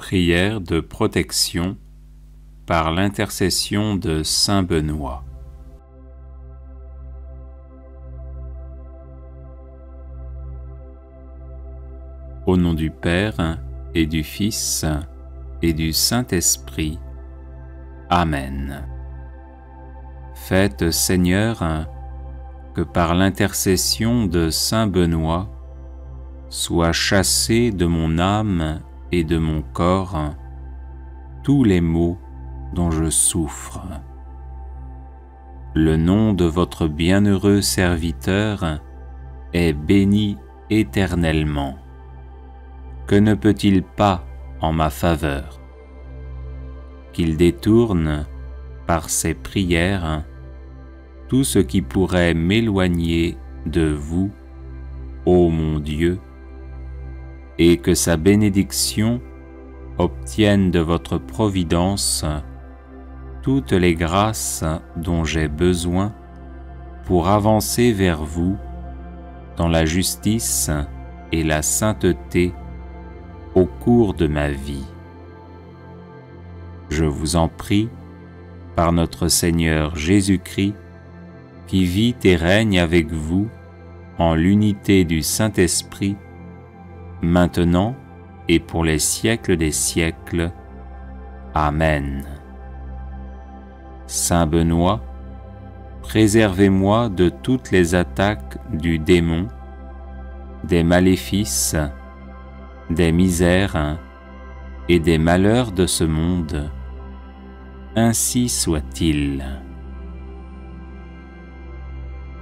Prière de protection par l'intercession de saint Benoît. Au nom du Père et du Fils et du Saint-Esprit. Amen. Faites, Seigneur, que par l'intercession de saint Benoît soient chassés de mon âme et de mon corps tous les maux dont je souffre. Le nom de votre bienheureux serviteur est béni éternellement. Que ne peut-il pas en ma faveur? Qu'il détourne par ses prières tout ce qui pourrait m'éloigner de vous, ô mon Dieu, et que sa bénédiction obtienne de votre providence toutes les grâces dont j'ai besoin pour avancer vers vous dans la justice et la sainteté au cours de ma vie. Je vous en prie, par notre Seigneur Jésus-Christ, qui vit et règne avec vous en l'unité du Saint-Esprit, maintenant et pour les siècles des siècles. Amen. Saint Benoît, préservez-moi de toutes les attaques du démon, des maléfices, des misères et des malheurs de ce monde. Ainsi soit-il.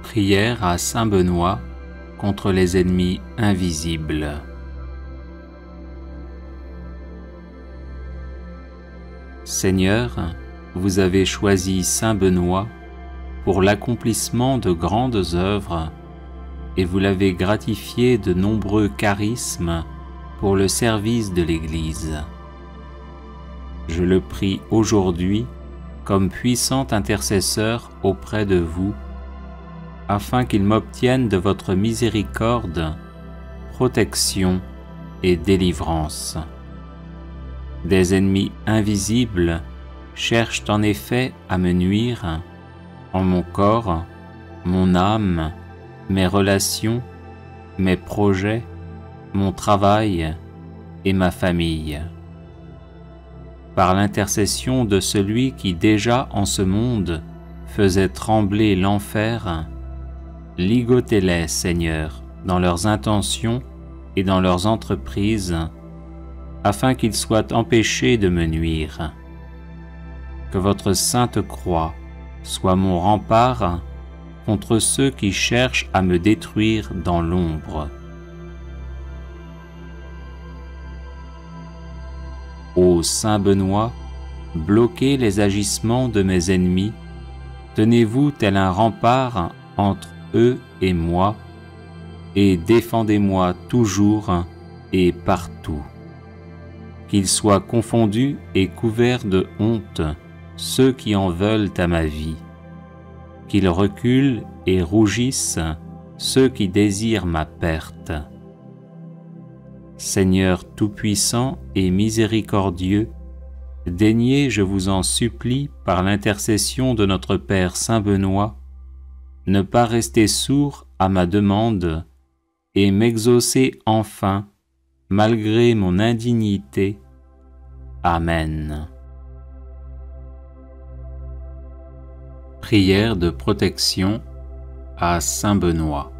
Prière à saint Benoît contre les ennemis invisibles. Seigneur, vous avez choisi saint Benoît pour l'accomplissement de grandes œuvres et vous l'avez gratifié de nombreux charismes pour le service de l'Église. Je le prie aujourd'hui comme puissant intercesseur auprès de vous, afin qu'il m'obtienne de votre miséricorde, protection et délivrance. Des ennemis invisibles cherchent en effet à me nuire en mon corps, mon âme, mes relations, mes projets, mon travail et ma famille. Par l'intercession de celui qui déjà en ce monde faisait trembler l'enfer, ligotez-les, Seigneur, dans leurs intentions et dans leurs entreprises, afin qu'ils soient empêchés de me nuire. Que votre sainte croix soit mon rempart contre ceux qui cherchent à me détruire dans l'ombre. Ô saint Benoît, bloquez les agissements de mes ennemis, tenez-vous tel un rempart entre eux et moi, et défendez-moi toujours et partout. Qu'ils soient confondus et couverts de honte ceux qui en veulent à ma vie. Qu'ils reculent et rougissent ceux qui désirent ma perte. Seigneur tout-puissant et miséricordieux, daignez, je vous en supplie, par l'intercession de notre Père saint Benoît, ne pas rester sourd à ma demande et m'exaucer enfin, malgré mon indignité. Amen. Prière de protection à saint Benoît.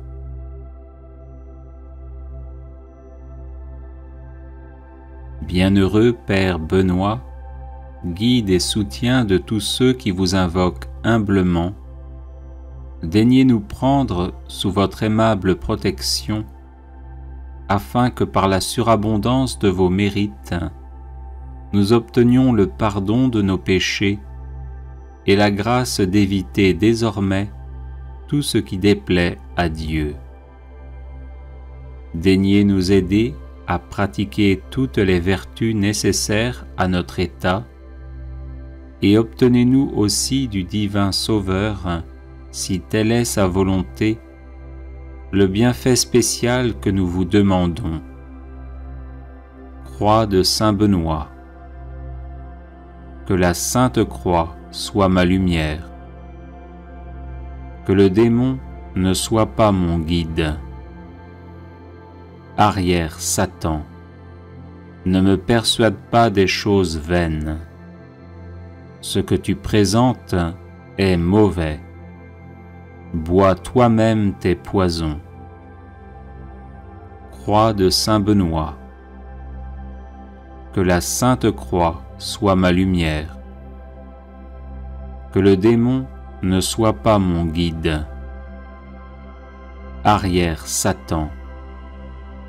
Bienheureux Père Benoît, guide et soutien de tous ceux qui vous invoquent humblement, daignez nous prendre sous votre aimable protection, afin que par la surabondance de vos mérites, nous obtenions le pardon de nos péchés et la grâce d'éviter désormais tout ce qui déplaît à Dieu. Daignez nous aider à pratiquer toutes les vertus nécessaires à notre état et obtenez-nous aussi du divin Sauveur, si telle est sa volonté, le bienfait spécial que nous vous demandons. Croix de saint Benoît. Que la sainte croix soit ma lumière. Que le démon ne soit pas mon guide. Arrière, Satan, ne me persuade pas des choses vaines. Ce que tu présentes est mauvais. Bois toi-même tes poisons. Croix de saint Benoît. Que la sainte croix soit ma lumière. Que le démon ne soit pas mon guide. Arrière, Satan,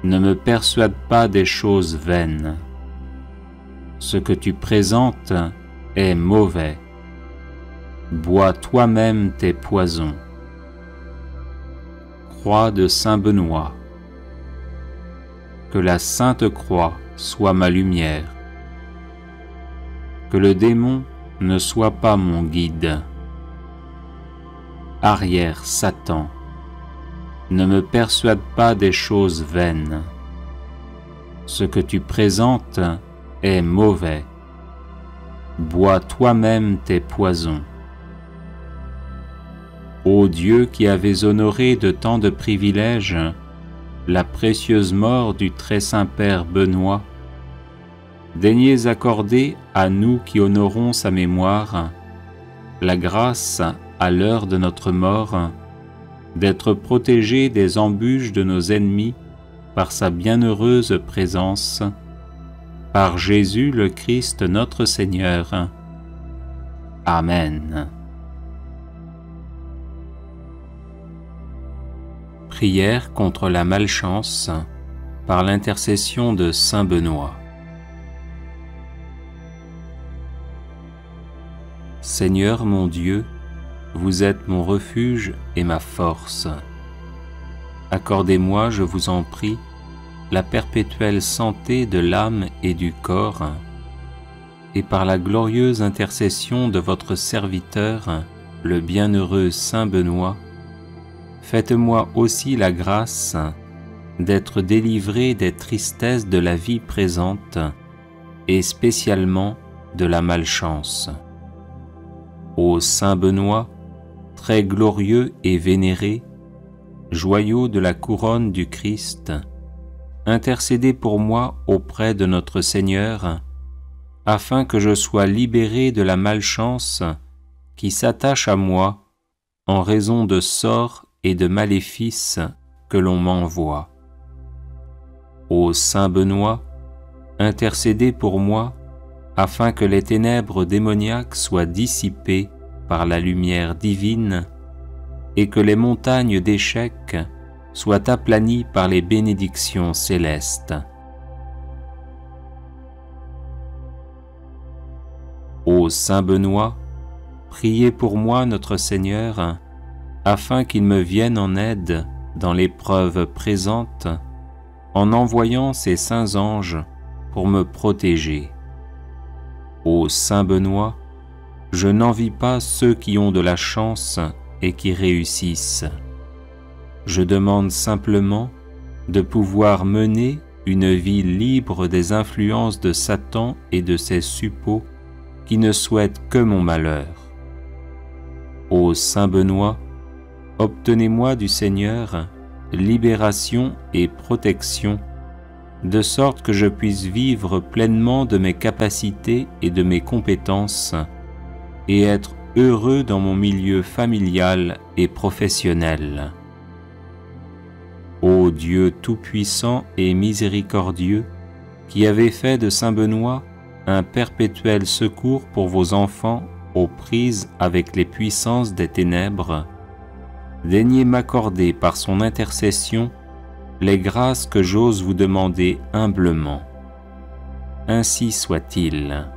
ne me persuade pas des choses vaines. Ce que tu présentes est mauvais. Bois toi-même tes poisons. Croix de saint Benoît. Que la sainte croix soit ma lumière. Que le démon ne soit pas mon guide. Arrière, Satan, ne me persuade pas des choses vaines. Ce que tu présentes est mauvais. Bois toi-même tes poisons. Ô Dieu qui avais honoré de tant de privilèges la précieuse mort du très saint Père Benoît, daignez accorder à nous qui honorons sa mémoire la grâce, à l'heure de notre mort, d'être protégés des embûches de nos ennemis par sa bienheureuse présence, par Jésus le Christ notre Seigneur. Amen. Prière contre la malchance par l'intercession de saint Benoît. Seigneur mon Dieu, vous êtes mon refuge et ma force. Accordez-moi, je vous en prie, la perpétuelle santé de l'âme et du corps, et par la glorieuse intercession de votre serviteur, le bienheureux saint Benoît, faites-moi aussi la grâce d'être délivré des tristesses de la vie présente et spécialement de la malchance. Ô saint Benoît, très glorieux et vénéré, joyau de la couronne du Christ, intercédez pour moi auprès de notre Seigneur, afin que je sois libéré de la malchance qui s'attache à moi en raison de sorts et de maléfices que l'on m'envoie. Ô saint Benoît, intercédez pour moi, afin que les ténèbres démoniaques soient dissipées par la lumière divine et que les montagnes d'échecs soient aplanies par les bénédictions célestes. Ô saint Benoît, priez pour moi notre Seigneur, afin qu'il me vienne en aide dans l'épreuve présente, en envoyant ses saints anges pour me protéger. Ô saint Benoît, je n'envie pas ceux qui ont de la chance et qui réussissent. Je demande simplement de pouvoir mener une vie libre des influences de Satan et de ses suppôts qui ne souhaitent que mon malheur. Ô saint Benoît, obtenez-moi du Seigneur libération et protection, de sorte que je puisse vivre pleinement de mes capacités et de mes compétences, et être heureux dans mon milieu familial et professionnel. Ô Dieu tout-puissant et miséricordieux, qui avez fait de saint Benoît un perpétuel secours pour vos enfants aux prises avec les puissances des ténèbres, daignez m'accorder par son intercession les grâces que j'ose vous demander humblement. Ainsi soit-il.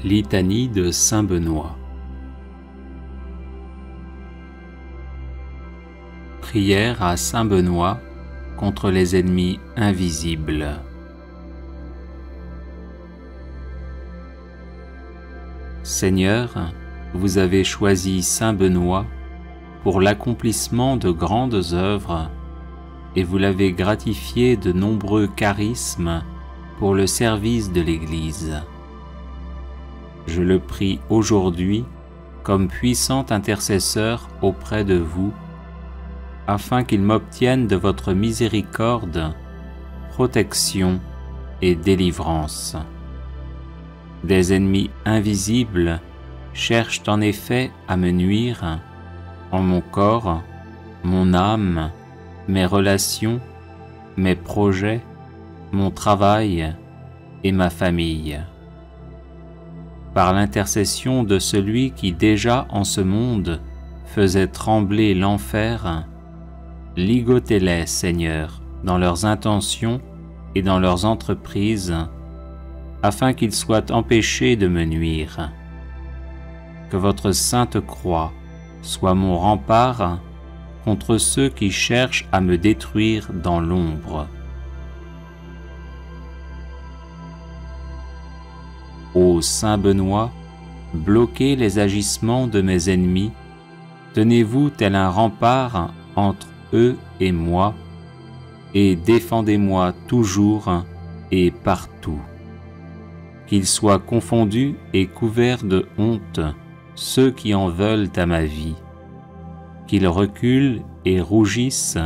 Litanie de saint Benoît. Prière à saint Benoît contre les ennemis invisibles. Seigneur, vous avez choisi saint Benoît pour l'accomplissement de grandes œuvres, et vous l'avez gratifié de nombreux charismes pour le service de l'Église. Je le prie aujourd'hui comme puissant intercesseur auprès de vous, afin qu'il m'obtienne de votre miséricorde protection et délivrance. Des ennemis invisibles cherchent en effet à me nuire en mon corps, mon âme, mes relations, mes projets, mon travail et ma famille. Par l'intercession de celui qui déjà en ce monde faisait trembler l'enfer, ligotez-les, Seigneur, dans leurs intentions et dans leurs entreprises, afin qu'ils soient empêchés de me nuire. Que votre sainte croix soit mon rempart contre ceux qui cherchent à me détruire dans l'ombre. Ô Saint Benoît, bloquez les agissements de mes ennemis, tenez-vous tel un rempart entre eux et moi, et défendez-moi toujours et partout. Qu'ils soient confondus et couverts de honte ceux qui en veulent à ma vie, qu'ils reculent et rougissent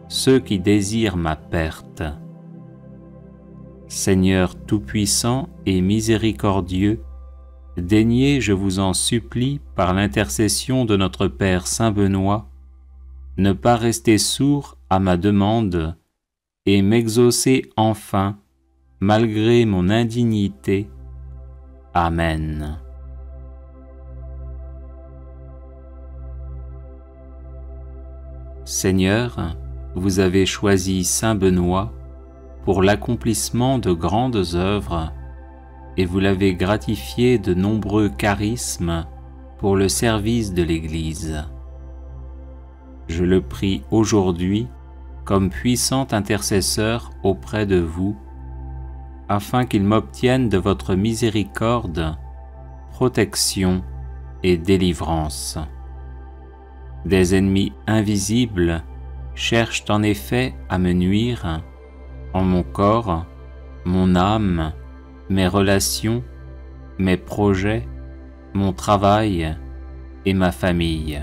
ceux qui désirent ma perte. Seigneur tout-puissant et miséricordieux, daignez, je vous en supplie, par l'intercession de notre Père Saint Benoît, ne pas rester sourd à ma demande et m'exaucer enfin, malgré mon indignité. Amen. Seigneur, vous avez choisi Saint Benoît pour l'accomplissement de grandes œuvres, et vous l'avez gratifié de nombreux charismes pour le service de l'Église. Je le prie aujourd'hui comme puissant intercesseur auprès de vous, afin qu'il m'obtienne de votre miséricorde protection et délivrance. Des ennemis invisibles cherchent en effet à me nuire en mon corps, mon âme, mes relations, mes projets, mon travail et ma famille.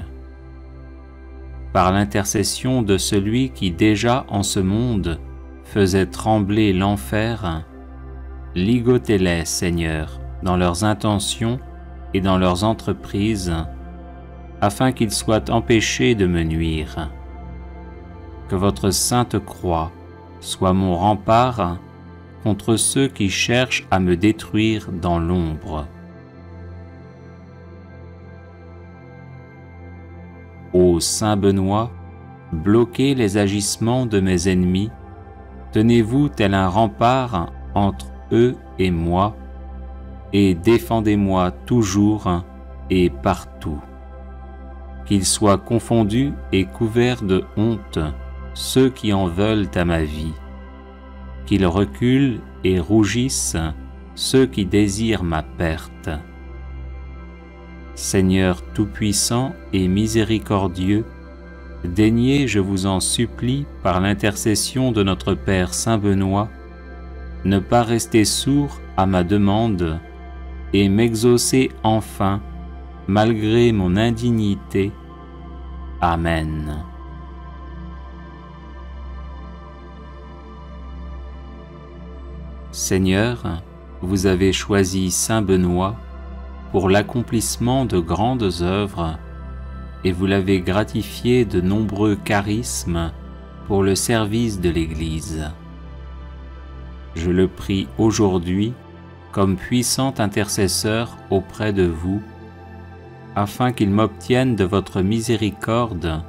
Par l'intercession de celui qui déjà en ce monde faisait trembler l'enfer, ligotez-les, Seigneur, dans leurs intentions et dans leurs entreprises, afin qu'ils soient empêchés de me nuire. Que votre sainte croix soit mon rempart contre ceux qui cherchent à me détruire dans l'ombre. Ô Saint Benoît, bloquez les agissements de mes ennemis, tenez-vous tel un rempart entre eux et moi, et défendez-moi toujours et partout. Qu'ils soient confondus et couverts de honte ceux qui en veulent à ma vie, qu'ils reculent et rougissent ceux qui désirent ma perte. Seigneur tout-puissant et miséricordieux, daignez, je vous en supplie, par l'intercession de notre Père Saint Benoît, ne pas rester sourd à ma demande et m'exaucer enfin, malgré mon indignité. Amen. Seigneur, vous avez choisi Saint Benoît pour l'accomplissement de grandes œuvres, et vous l'avez gratifié de nombreux charismes pour le service de l'Église. Je le prie aujourd'hui comme puissant intercesseur auprès de vous, afin qu'il m'obtienne de votre miséricorde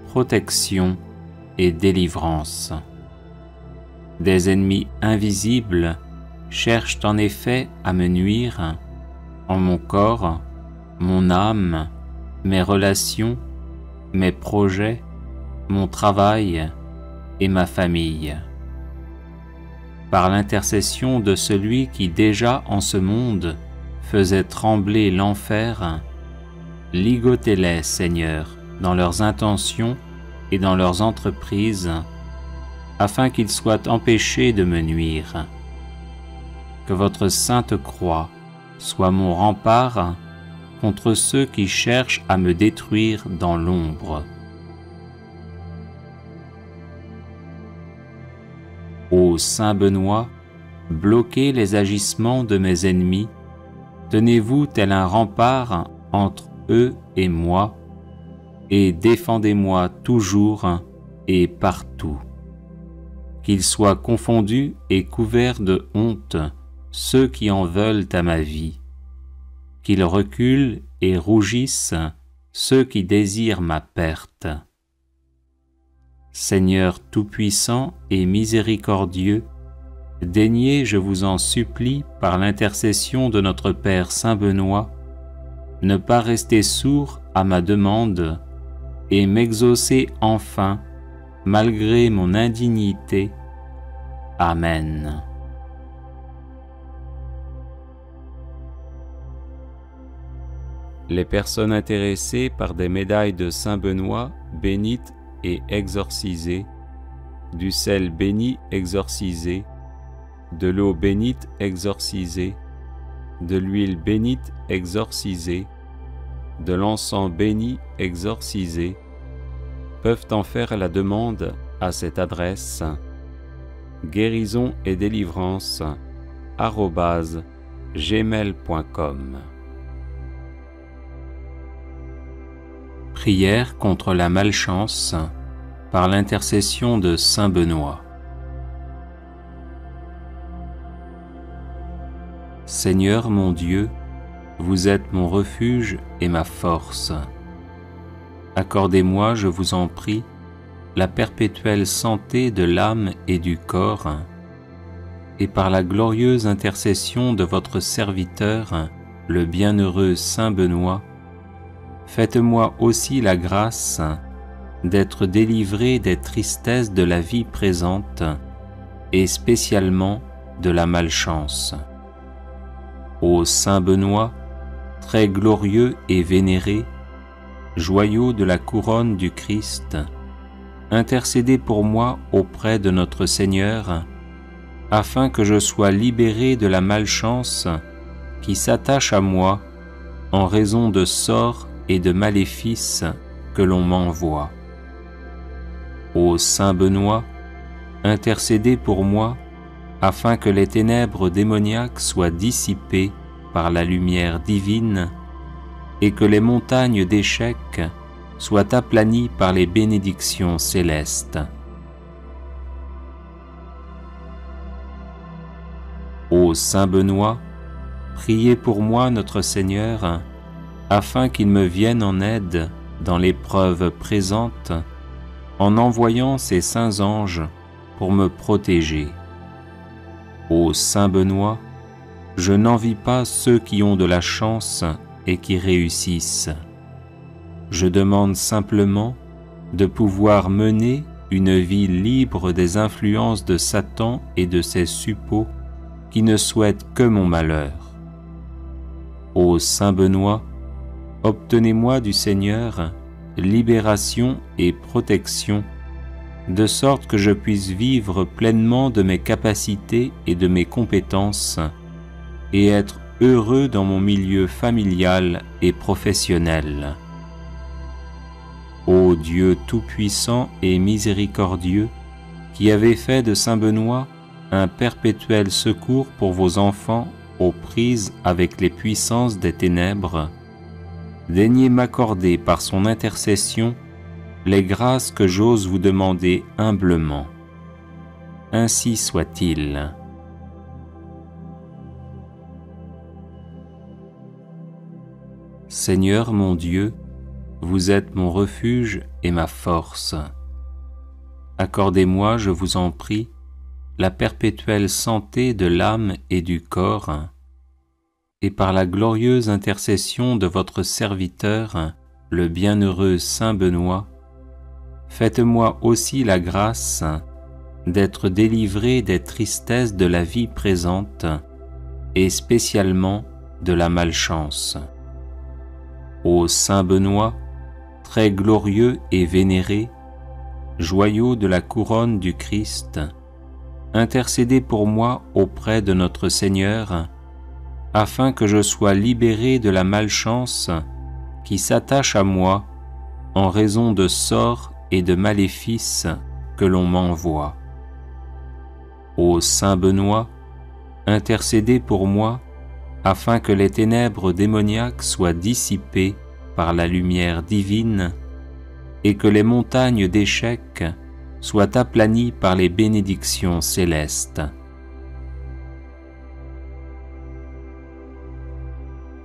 protection et délivrance. Des ennemis invisibles cherchent en effet à me nuire en mon corps, mon âme, mes relations, mes projets, mon travail et ma famille. Par l'intercession de celui qui déjà en ce monde faisait trembler l'enfer, ligotez-les, Seigneur, dans leurs intentions et dans leurs entreprises, afin qu'ils soient empêchés de me nuire. Que votre sainte croix soit mon rempart contre ceux qui cherchent à me détruire dans l'ombre. Ô Saint Benoît, bloquez les agissements de mes ennemis, tenez-vous tel un rempart entre eux et moi, et défendez-moi toujours et partout. Qu'ils soient confondus et couverts de honte ceux qui en veulent à ma vie, qu'ils reculent et rougissent ceux qui désirent ma perte. Seigneur tout-puissant et miséricordieux, daignez, je vous en supplie, par l'intercession de notre Père Saint Benoît, ne pas rester sourd à ma demande et m'exaucer enfin, malgré mon indignité. Amen. Les personnes intéressées par des médailles de Saint Benoît bénites et exorcisées, du sel béni exorcisé, de l'eau bénite exorcisée, de l'huile bénite exorcisée, de l'encens béni exorcisé, peuvent en faire la demande à cette adresse guérison et délivrance @gmail.com. Prière contre la malchance par l'intercession de Saint Benoît. Seigneur mon Dieu, vous êtes mon refuge et ma force. Accordez-moi, je vous en prie, la perpétuelle santé de l'âme et du corps, et par la glorieuse intercession de votre serviteur, le bienheureux Saint Benoît, faites-moi aussi la grâce d'être délivré des tristesses de la vie présente et spécialement de la malchance. Ô Saint Benoît, très glorieux et vénéré, joyau de la couronne du Christ, intercédez pour moi auprès de notre Seigneur, afin que je sois libéré de la malchance qui s'attache à moi en raison de sorts et de maléfices que l'on m'envoie. Ô Saint Benoît, intercédez pour moi, afin que les ténèbres démoniaques soient dissipées par la lumière divine et que les montagnes d'échecs soient aplanies par les bénédictions célestes. Ô Saint Benoît, priez pour moi notre Seigneur, afin qu'il me vienne en aide dans l'épreuve présente, en envoyant ses saints anges pour me protéger. Ô Saint Benoît, je n'envie pas ceux qui ont de la chance et qui réussissent. Je demande simplement de pouvoir mener une vie libre des influences de Satan et de ses suppôts qui ne souhaitent que mon malheur. Ô Saint Benoît, obtenez-moi du Seigneur libération et protection, de sorte que je puisse vivre pleinement de mes capacités et de mes compétences, et être heureux dans mon milieu familial et professionnel. Ô Dieu tout-puissant et miséricordieux, qui avez fait de Saint Benoît un perpétuel secours pour vos enfants aux prises avec les puissances des ténèbres, daignez m'accorder par son intercession les grâces que j'ose vous demander humblement. Ainsi soit-il. Seigneur mon Dieu, vous êtes mon refuge et ma force. Accordez-moi, je vous en prie, la perpétuelle santé de l'âme et du corps, et par la glorieuse intercession de votre serviteur, le bienheureux Saint Benoît, faites-moi aussi la grâce d'être délivré des tristesses de la vie présente et spécialement de la malchance. Ô Saint Benoît, très glorieux et vénéré, joyau de la couronne du Christ, intercédez pour moi auprès de notre Seigneur, afin que je sois libéré de la malchance qui s'attache à moi en raison de sorts et de maléfices que l'on m'envoie. Ô Saint Benoît, intercédez pour moi, afin que les ténèbres démoniaques soient dissipées par la lumière divine et que les montagnes d'échecs soient aplanies par les bénédictions célestes.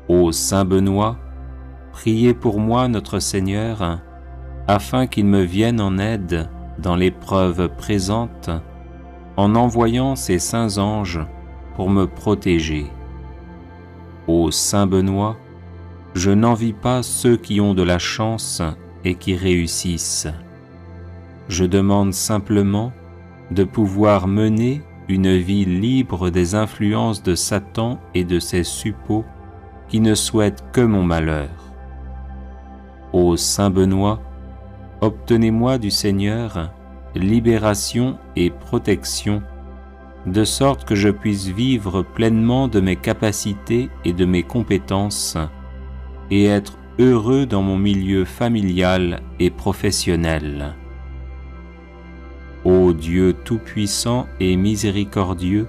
Ô Saint Benoît, priez pour moi notre Seigneur, afin qu'il me vienne en aide dans l'épreuve présente, en envoyant ses saints anges pour me protéger. Ô Saint Benoît, je n'envie pas ceux qui ont de la chance et qui réussissent. Je demande simplement de pouvoir mener une vie libre des influences de Satan et de ses suppôts qui ne souhaitent que mon malheur. Ô Saint Benoît, obtenez-moi du Seigneur libération et protection, de sorte que je puisse vivre pleinement de mes capacités et de mes compétences, et être heureux dans mon milieu familial et professionnel. Ô Dieu tout-puissant et miséricordieux,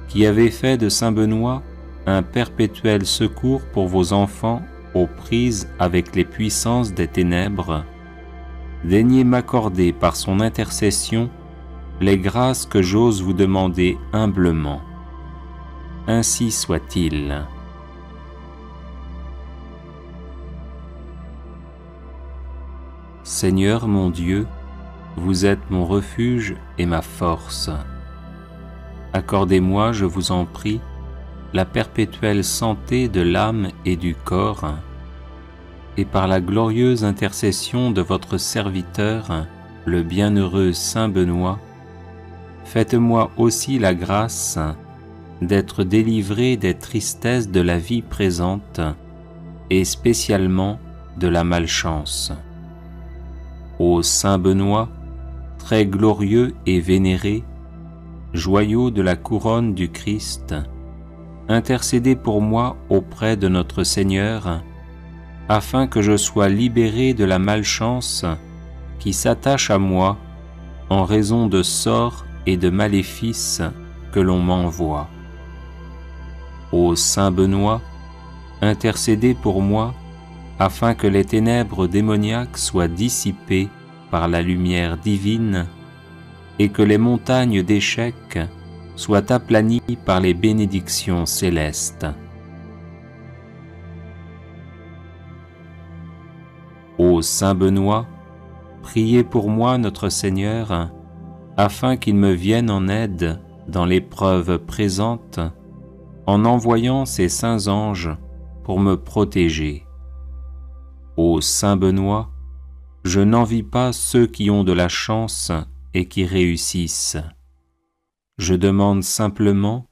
qui avez fait de Saint Benoît un perpétuel secours pour vos enfants aux prises avec les puissances des ténèbres, daignez m'accorder par son intercession les grâces que j'ose vous demander humblement. Ainsi soit-il. Seigneur mon Dieu, vous êtes mon refuge et ma force. Accordez-moi, je vous en prie, la perpétuelle santé de l'âme et du corps, et par la glorieuse intercession de votre serviteur, le bienheureux Saint Benoît, faites-moi aussi la grâce d'être délivré des tristesses de la vie présente et spécialement de la malchance. Ô Saint Benoît, très glorieux et vénéré, joyau de la couronne du Christ, intercédez pour moi auprès de notre Seigneur, afin que je sois libéré de la malchance qui s'attache à moi en raison de sorts et de maléfices que l'on m'envoie. Ô Saint Benoît, intercédez pour moi, afin que les ténèbres démoniaques soient dissipées par la lumière divine et que les montagnes d'échecs soient aplanies par les bénédictions célestes. Ô Saint Benoît, priez pour moi notre Seigneur, afin qu'il me vienne en aide dans l'épreuve présente, en envoyant ses saints anges pour me protéger. Ô Saint Benoît, je n'envie pas ceux qui ont de la chance et qui réussissent. Je demande simplement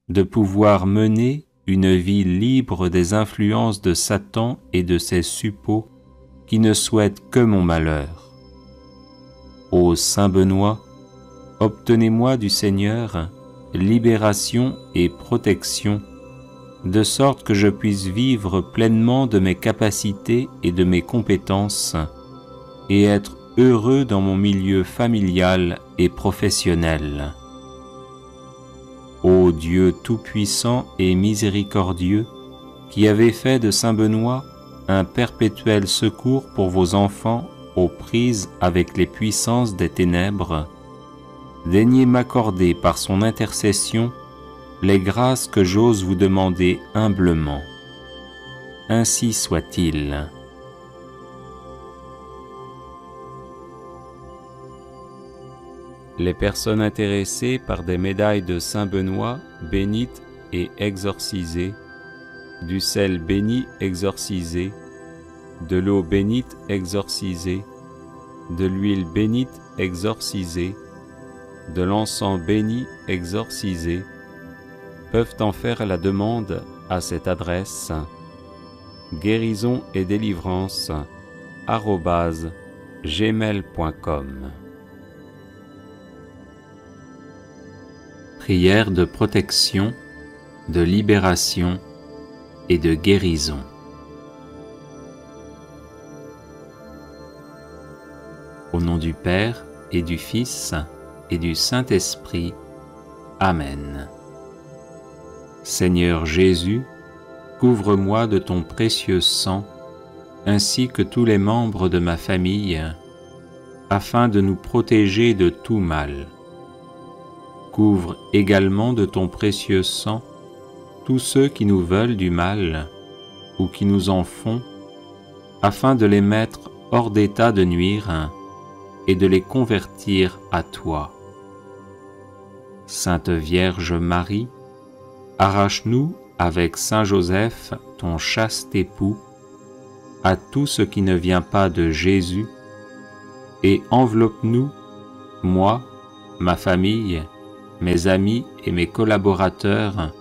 de pouvoir mener une vie libre des influences de Satan et de ses suppôts qui ne souhaitent que mon malheur. Ô Saint Benoît, obtenez-moi du Seigneur libération et protection, de sorte que je puisse vivre pleinement de mes capacités et de mes compétences, et être heureux dans mon milieu familial et professionnel. Ô Dieu tout-puissant et miséricordieux, qui avez fait de Saint Benoît un perpétuel secours pour vos enfants aux prises avec les puissances des ténèbres, daignez m'accorder par son intercession les grâces que j'ose vous demander humblement. Ainsi soit-il. Les personnes intéressées par des médailles de Saint Benoît bénites et exorcisées, du sel béni exorcisé, de l'eau bénite exorcisée, de l'huile bénite exorcisée, de l'encens béni exorcisé, peuvent en faire la demande à cette adresse: guérison et délivrance gmail.com. Prière de protection, de libération et de guérison. Au nom du Père et du Fils et du Saint-Esprit. Amen. Seigneur Jésus, couvre-moi de ton précieux sang, ainsi que tous les membres de ma famille, afin de nous protéger de tout mal. Couvre également de ton précieux sang tous ceux qui nous veulent du mal ou qui nous en font, afin de les mettre hors d'état de nuire et de les convertir à toi. Sainte Vierge Marie, arrache-nous avec Saint Joseph, ton chaste époux, à tout ce qui ne vient pas de Jésus, et enveloppe-nous, moi, ma famille, mes amis et mes collaborateurs,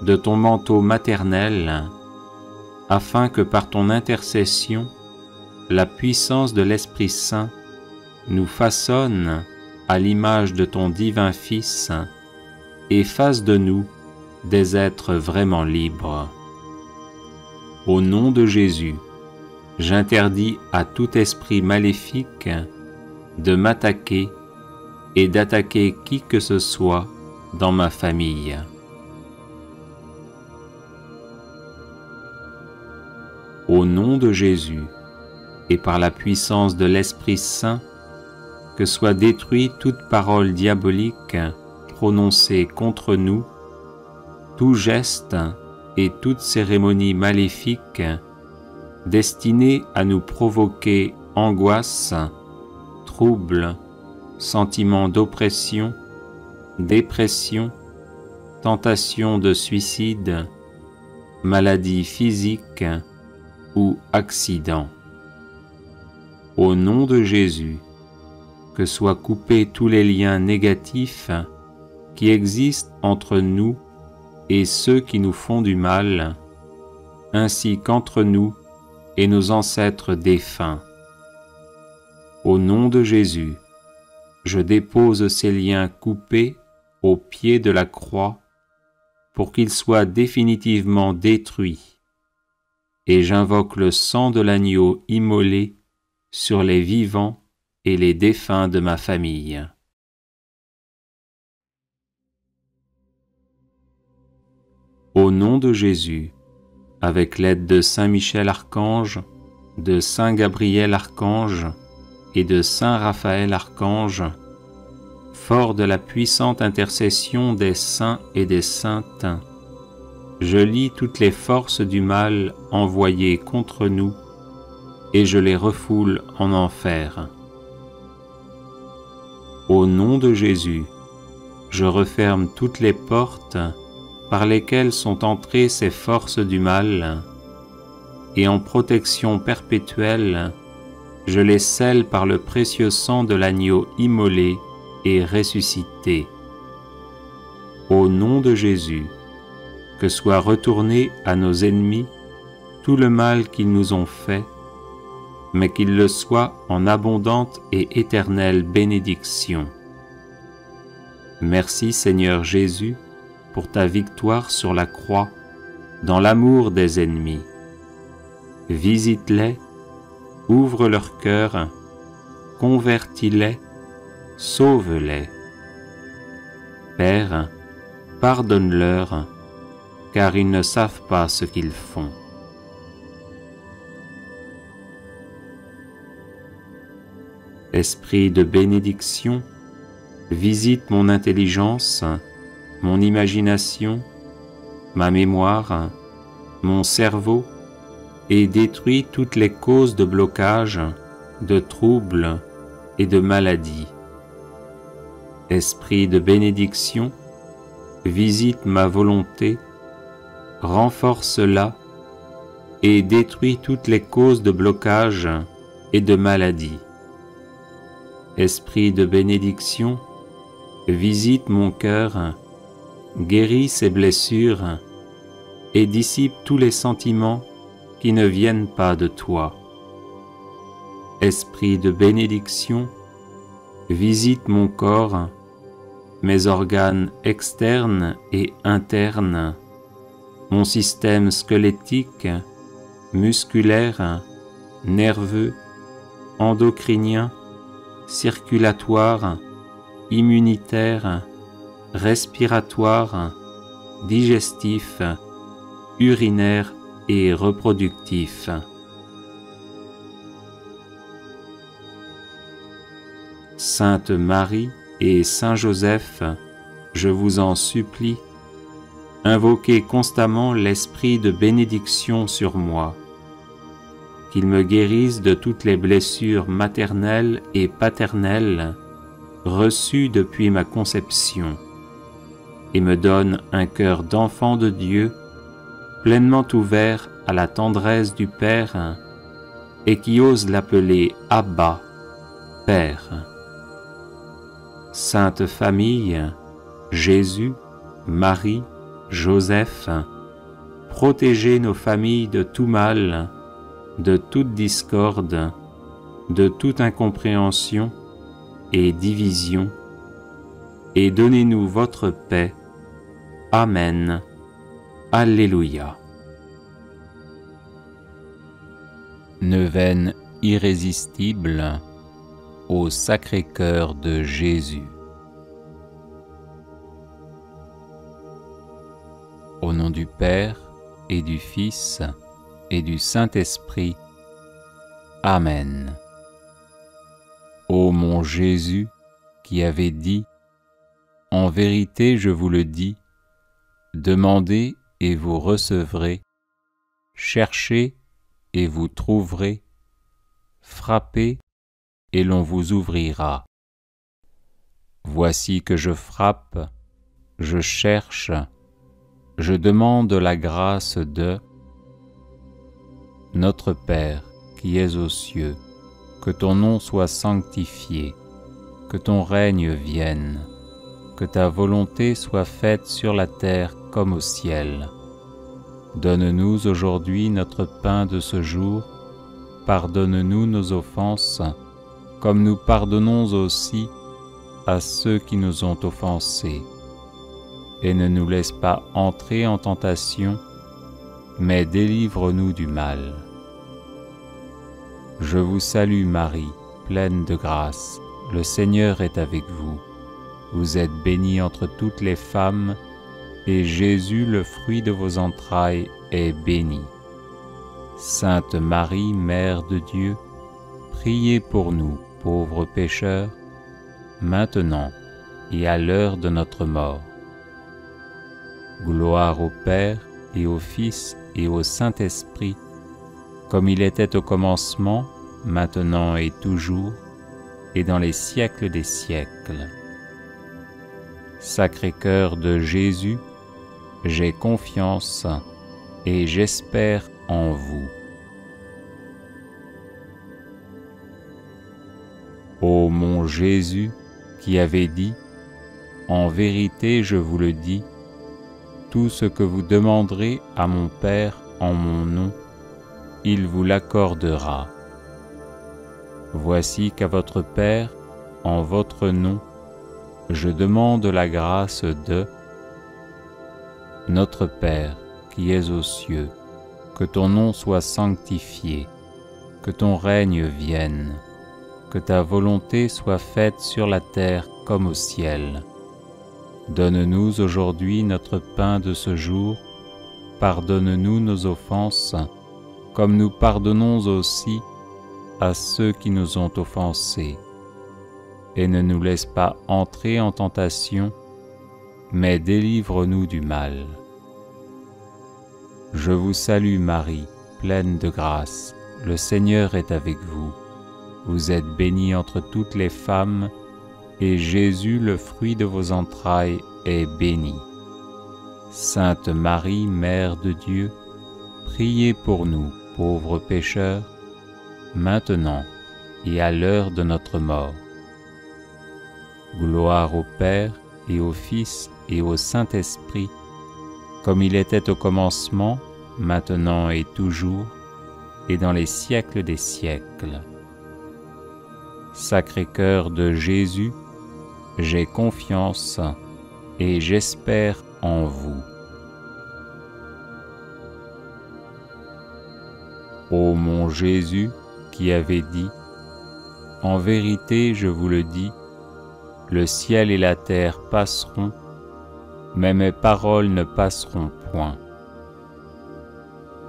de ton manteau maternel, afin que par ton intercession, la puissance de l'Esprit Saint nous façonne à l'image de ton divin Fils et fasse de nous des êtres vraiment libres. Au nom de Jésus, j'interdis à tout esprit maléfique de m'attaquer et d'attaquer qui que ce soit dans ma famille. Au nom de Jésus, et par la puissance de l'Esprit Saint, que soit détruite toute parole diabolique prononcée contre nous, tout geste et toute cérémonie maléfique destinée à nous provoquer angoisse, trouble, sentiment d'oppression, dépression, tentation de suicide, maladie physique ou accident. Au nom de Jésus, que soient coupés tous les liens négatifs qui existent entre nous et ceux qui nous font du mal, ainsi qu'entre nous et nos ancêtres défunts. Au nom de Jésus, je dépose ces liens coupés au pied de la croix pour qu'ils soient définitivement détruits, et j'invoque le sang de l'agneau immolé sur les vivants et les défunts de ma famille. Au nom de Jésus, avec l'aide de Saint Michel Archange, de Saint Gabriel Archange et de Saint Raphaël Archange, fort de la puissante intercession des saints et des saintes, je lie toutes les forces du mal envoyées contre nous et je les refoule en enfer. Au nom de Jésus, je referme toutes les portes par lesquelles sont entrées ces forces du mal, et en protection perpétuelle, je les scelle par le précieux sang de l'agneau immolé et ressuscité. Au nom de Jésus, que soit retourné à nos ennemis tout le mal qu'ils nous ont fait, mais qu'il le soit en abondante et éternelle bénédiction. Merci Seigneur Jésus pour ta victoire sur la croix, dans l'amour des ennemis. Visite-les, ouvre leur cœur, convertis-les, sauve-les. Père, pardonne-leur, car ils ne savent pas ce qu'ils font. Esprit de bénédiction, visite mon intelligence, mon imagination, ma mémoire, mon cerveau, et détruis toutes les causes de blocage, de troubles et de maladies. Esprit de bénédiction, visite ma volonté, renforce-la et détruis toutes les causes de blocage et de maladies. Esprit de bénédiction, visite mon cœur, guéris ses blessures et dissipe tous les sentiments qui ne viennent pas de toi. Esprit de bénédiction, visite mon corps, mes organes externes et internes, mon système squelettique, musculaire, nerveux, endocrinien, circulatoire, immunitaire, respiratoire, digestif, urinaire et reproductif. Sainte Marie et Saint Joseph, je vous en supplie, invoquez constamment l'esprit de bénédiction sur moi, qu'il me guérisse de toutes les blessures maternelles et paternelles reçues depuis ma conception, et me donne un cœur d'enfant de Dieu, pleinement ouvert à la tendresse du Père, et qui ose l'appeler Abba, Père. Sainte Famille, Jésus, Marie, Joseph, protégez nos familles de tout mal, de toute discorde, de toute incompréhension et division, et donnez-nous votre paix. Amen. Alléluia. Neuvaine irrésistible au Sacré-Cœur de Jésus. Au nom du Père et du Fils et du Saint-Esprit. Amen. Ô mon Jésus, qui avait dit, « En vérité, je vous le dis, demandez et vous recevrez, cherchez et vous trouverez, frappez et l'on vous ouvrira. Voici que je frappe, je cherche, je demande la grâce de Notre Père qui es aux cieux, que ton nom soit sanctifié, que ton règne vienne, que ta volonté soit faite sur la terre comme au ciel. Donne-nous aujourd'hui notre pain de ce jour, pardonne-nous nos offenses, comme nous pardonnons aussi à ceux qui nous ont offensés. Et ne nous laisse pas entrer en tentation, mais délivre-nous du mal. Je vous salue Marie, pleine de grâce, le Seigneur est avec vous. Vous êtes bénie entre toutes les femmes, et Jésus, le fruit de vos entrailles, est béni. Sainte Marie, Mère de Dieu, priez pour nous, pauvres pécheurs, maintenant et à l'heure de notre mort. Gloire au Père et au Fils et au Saint-Esprit, comme il était au commencement, maintenant et toujours, et dans les siècles des siècles. Sacré-Cœur de Jésus, j'ai confiance et j'espère en vous. Ô mon Jésus, qui avait dit, « En vérité, je vous le dis, tout ce que vous demanderez à mon Père en mon nom, il vous l'accordera. Voici qu'à votre Père, en votre nom, je demande la grâce de Notre Père qui es aux cieux, que ton nom soit sanctifié, que ton règne vienne, que ta volonté soit faite sur la terre comme au ciel. Donne-nous aujourd'hui notre pain de ce jour, pardonne-nous nos offenses, comme nous pardonnons aussi à ceux qui nous ont offensés. Et ne nous laisse pas entrer en tentation, mais délivre-nous du mal. Je vous salue Marie, pleine de grâce, le Seigneur est avec vous. Vous êtes bénie entre toutes les femmes, et Jésus, le fruit de vos entrailles, est béni. Sainte Marie, Mère de Dieu, priez pour nous, pauvres pécheurs, maintenant et à l'heure de notre mort. Gloire au Père et au Fils et au Saint-Esprit, comme il était au commencement, maintenant et toujours, et dans les siècles des siècles. Sacré-Cœur de Jésus, j'ai confiance et j'espère en vous. Ô mon Jésus, qui avait dit, « En vérité, je vous le dis, le ciel et la terre passeront, mais mes paroles ne passeront point. »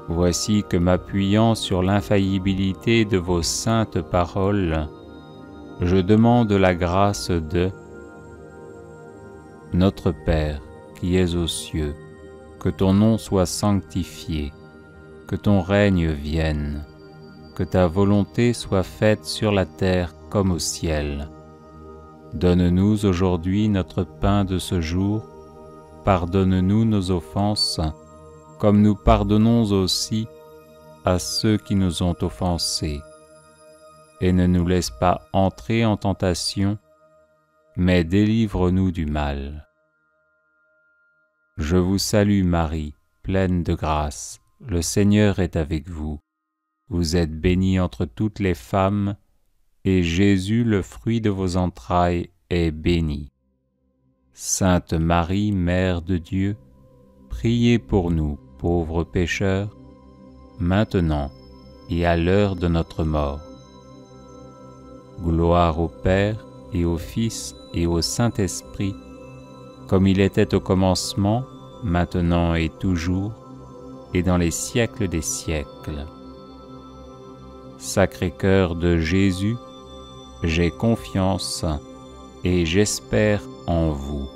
Voici que m'appuyant sur l'infaillibilité de vos saintes paroles, je demande la grâce de Notre Père qui es aux cieux, que ton nom soit sanctifié, que ton règne vienne, que ta volonté soit faite sur la terre comme au ciel. Donne-nous aujourd'hui notre pain de ce jour, pardonne-nous nos offenses, comme nous pardonnons aussi à ceux qui nous ont offensés. Et ne nous laisse pas entrer en tentation, mais délivre-nous du mal. Je vous salue Marie, pleine de grâce, le Seigneur est avec vous. Vous êtes bénie entre toutes les femmes, et Jésus, le fruit de vos entrailles, est béni. Sainte Marie, Mère de Dieu, priez pour nous, pauvres pécheurs, maintenant et à l'heure de notre mort. Gloire au Père et au Fils et au Saint-Esprit, comme il était au commencement, maintenant et toujours, et dans les siècles des siècles. Sacré-Cœur de Jésus, j'ai confiance et j'espère en vous.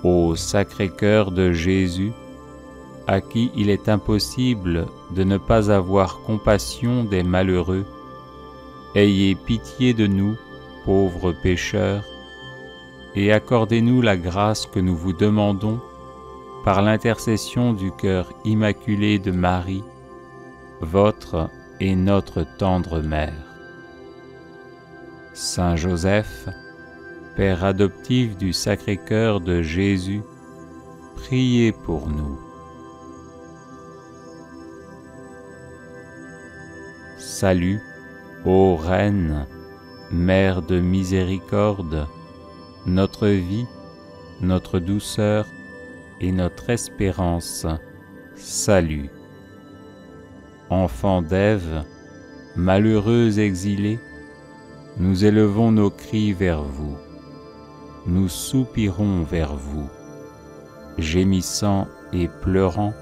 Ô Sacré-Cœur de Jésus, à qui il est impossible de ne pas avoir compassion des malheureux, ayez pitié de nous, pauvres pécheurs, et accordez-nous la grâce que nous vous demandons par l'intercession du cœur immaculé de Marie, votre et notre tendre Mère. Saint Joseph, Père adoptif du Sacré-Cœur de Jésus, priez pour nous. Salut, ô Reine, Mère de miséricorde, notre vie, notre douceur et notre espérance, salut. Enfants d'Ève, malheureux exilés, nous élevons nos cris vers vous, nous soupirons vers vous, gémissant et pleurant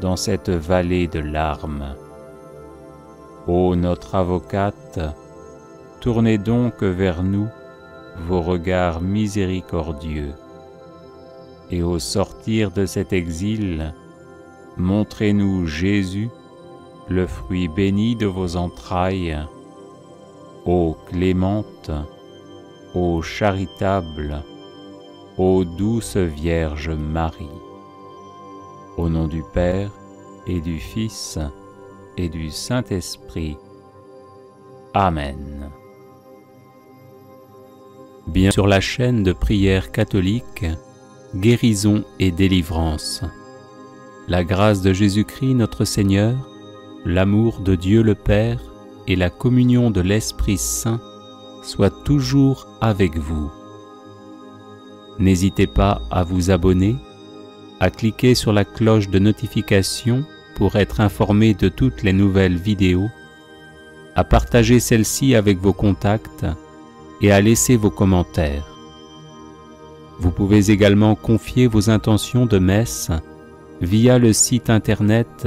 dans cette vallée de larmes. Ô notre avocate, tournez donc vers nous vos regards miséricordieux, et au sortir de cet exil, montrez-nous Jésus, le fruit béni de vos entrailles, ô clémente, ô charitable, ô douce Vierge Marie. Au nom du Père et du Fils et du Saint-Esprit. Amen. Bien sur la chaîne de prière catholique, Guérison et délivrance. La grâce de Jésus-Christ notre Seigneur, l'amour de Dieu le Père et la communion de l'Esprit Saint soient toujours avec vous. N'hésitez pas à vous abonner, à cliquer sur la cloche de notification pour être informé de toutes les nouvelles vidéos, à partager celle-ci avec vos contacts et à laisser vos commentaires. Vous pouvez également confier vos intentions de messe via le site internet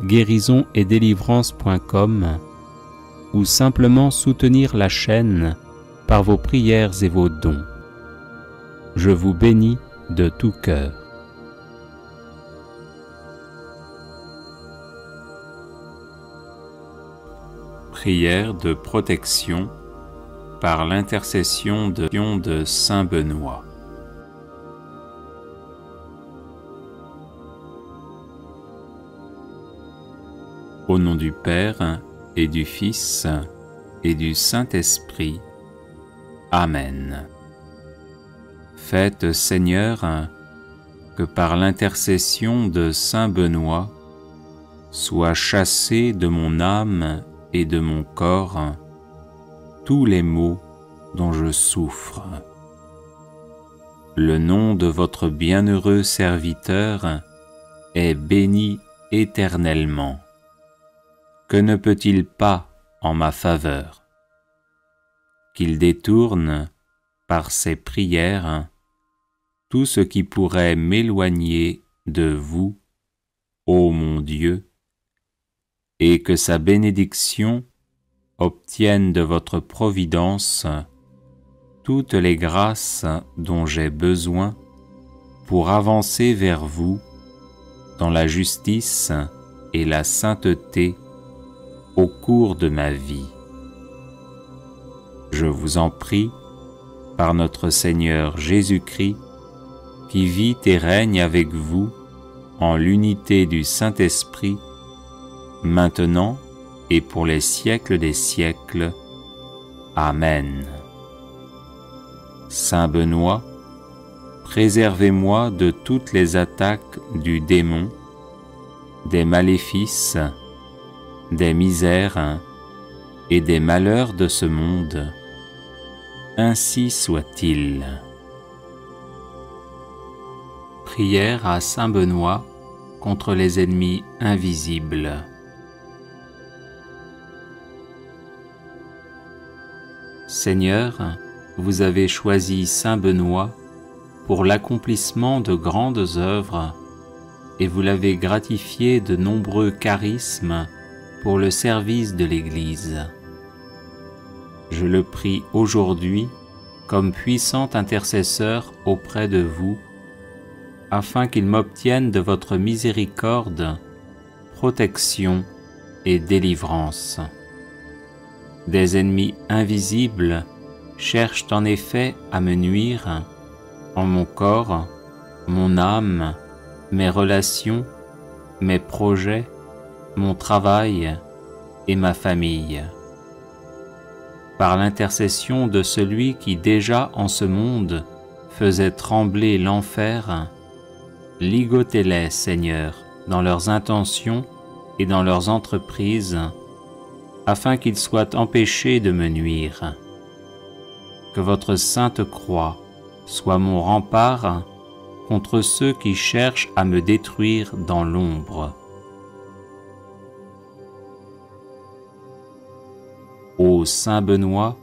guérisonetdélivrance.com ou simplement soutenir la chaîne par vos prières et vos dons. Je vous bénis de tout cœur. Prière de protection par l'intercession de Saint Benoît. Au nom du Père et du Fils et du Saint-Esprit. Amen. Faites, Seigneur, que par l'intercession de Saint Benoît, soient chassés de mon âme et de mon corps tous les maux dont je souffre. Le nom de votre bienheureux serviteur est béni éternellement. Que ne peut-il pas en ma faveur? Qu'il détourne, par ses prières, tout ce qui pourrait m'éloigner de vous, ô mon Dieu, et que sa bénédiction obtienne de votre providence toutes les grâces dont j'ai besoin pour avancer vers vous dans la justice et la sainteté au cours de ma vie. Je vous en prie, par notre Seigneur Jésus-Christ, qui vit et règne avec vous en l'unité du Saint-Esprit, maintenant et pour les siècles des siècles. Amen. Saint Benoît, préservez-moi de toutes les attaques du démon, des maléfices, des misères et des malheurs de ce monde. Ainsi soit-il. Prière à Saint Benoît contre les ennemis invisibles. Seigneur, vous avez choisi Saint Benoît pour l'accomplissement de grandes œuvres et vous l'avez gratifié de nombreux charismes pour le service de l'Église. Je le prie aujourd'hui comme puissant intercesseur auprès de vous, afin qu'il m'obtienne de votre miséricorde, protection et délivrance. Des ennemis invisibles cherchent en effet à me nuire en mon corps, mon âme, mes relations, mes projets, mon travail et ma famille. Par l'intercession de celui qui déjà en ce monde faisait trembler l'enfer, ligotez-les, Seigneur, dans leurs intentions et dans leurs entreprises, afin qu'ils soient empêchés de me nuire. Que votre sainte croix soit mon rempart contre ceux qui cherchent à me détruire dans l'ombre. Ô Saint Benoît,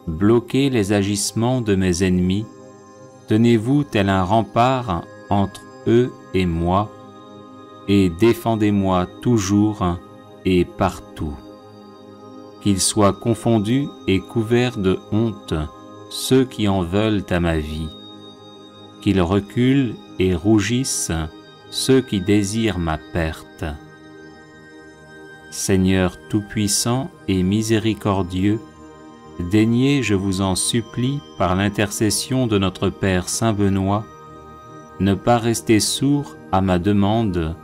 bloquez les agissements de mes ennemis, tenez-vous tel un rempart entre eux et moi, et défendez-moi toujours et partout. Qu'ils soient confondus et couverts de honte ceux qui en veulent à ma vie, qu'ils reculent et rougissent ceux qui désirent ma perte. Seigneur tout-puissant et miséricordieux, daignez, je vous en supplie, par l'intercession de notre Père Saint Benoît, ne pas rester sourd à ma demande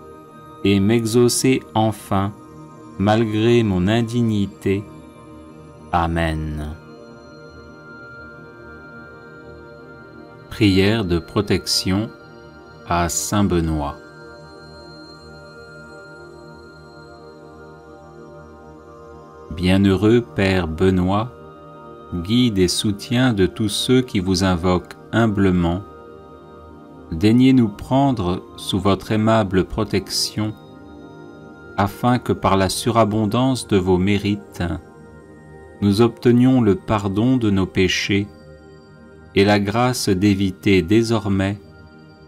et m'exaucer enfin, malgré mon indignité. Amen. Prière de protection à Saint Benoît. Bienheureux Père Benoît, guide et soutien de tous ceux qui vous invoquent humblement, daignez nous prendre sous votre aimable protection, afin que par la surabondance de vos mérites, nous obtenions le pardon de nos péchés et la grâce d'éviter désormais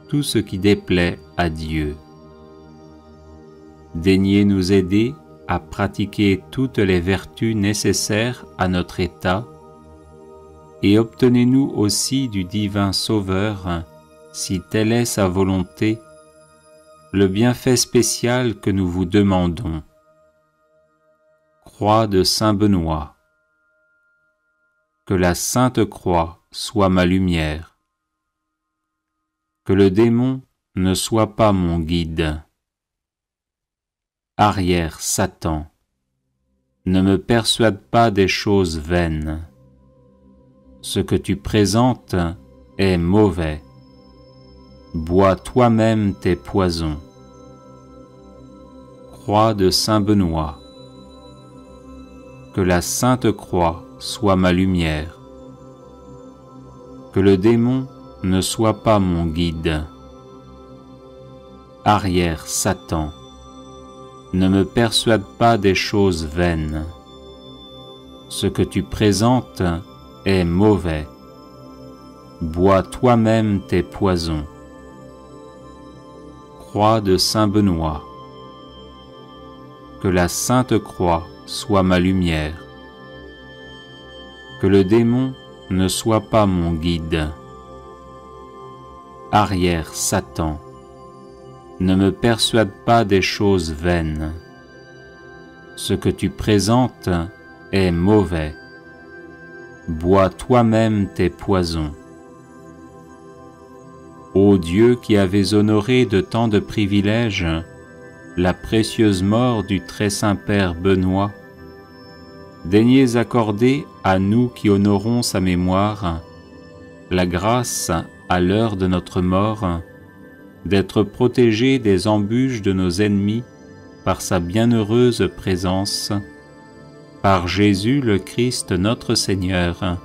tout ce qui déplaît à Dieu. Daignez nous aider à pratiquer toutes les vertus nécessaires à notre état, et obtenez-nous aussi du divin Sauveur, si telle est sa volonté, le bienfait spécial que nous vous demandons. Croix de Saint Benoît. Que la Sainte Croix soit ma lumière. Que le démon ne soit pas mon guide. Arrière, Satan, ne me persuade pas des choses vaines. Ce que tu présentes est mauvais. Bois toi-même tes poisons. Croix de saint Benoît. Que la sainte croix soit ma lumière. Que le démon ne soit pas mon guide. Arrière, Satan, ne me persuade pas des choses vaines. Ce que tu présentes est mauvais. Bois toi-même tes poisons. Croix de saint Benoît. Que la sainte croix soit ma lumière. Que le démon ne soit pas mon guide. Arrière, Satan, ne me persuade pas des choses vaines. Ce que tu présentes est mauvais. Bois toi-même tes poisons. Ô Dieu qui avais honoré de tant de privilèges la précieuse mort du très saint Père Benoît, daignez accorder à nous qui honorons sa mémoire la grâce, à l'heure de notre mort, d'être protégés des embûches de nos ennemis par sa bienheureuse présence, par Jésus le Christ notre Seigneur.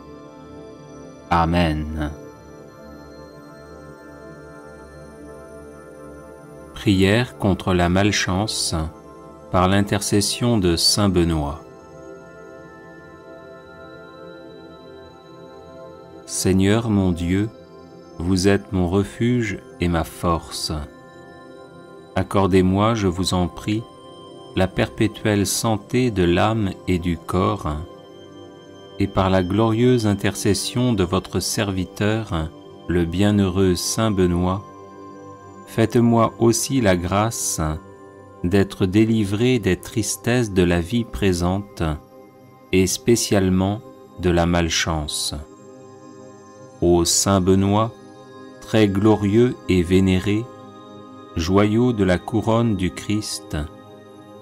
Amen. Prière contre la malchance par l'intercession de saint Benoît. Seigneur mon Dieu, vous êtes mon refuge et ma force. Accordez-moi, je vous en prie, la perpétuelle santé de l'âme et du corps, et par la glorieuse intercession de votre serviteur, le bienheureux saint Benoît, faites-moi aussi la grâce d'être délivré des tristesses de la vie présente et spécialement de la malchance. Ô saint Benoît, très glorieux et vénéré, joyau de la couronne du Christ,